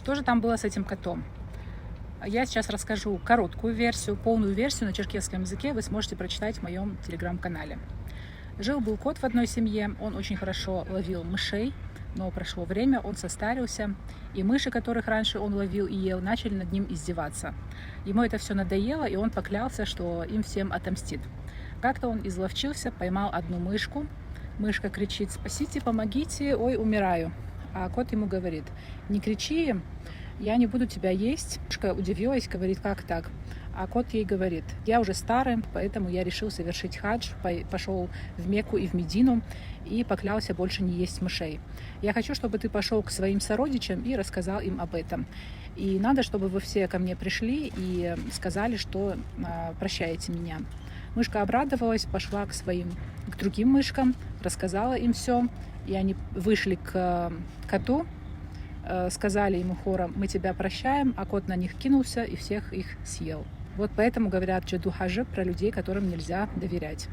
Что же там было с этим котом? Я сейчас расскажу короткую версию, полную версию на черкесском языке вы сможете прочитать в моем телеграм-канале. Жил-был кот в одной семье, он очень хорошо ловил мышей, но прошло время, он состарился, и мыши, которых раньше он ловил и ел, начали над ним издеваться. Ему это все надоело, и он поклялся, что им всем отомстит. Как-то он изловчился, поймал одну мышку. Мышка кричит: «Спасите, помогите, ой, умираю». А кот ему говорит: «Не кричи, я не буду тебя есть». Мышка удивилась, говорит: «Как так?» А кот ей говорит: «Я уже старый, поэтому я решил совершить хадж, пошел в Мекку и в Медину и поклялся больше не есть мышей. Я хочу, чтобы ты пошел к своим сородичам и рассказал им об этом. И надо, чтобы вы все ко мне пришли и сказали, что прощаете меня». Мышка обрадовалась, пошла к другим мышкам, рассказала им все, и они вышли к коту, сказали ему хором: «Мы тебя прощаем», а кот на них кинулся и всех их съел. Вот поэтому говорят джаду хаджа про людей, которым нельзя доверять.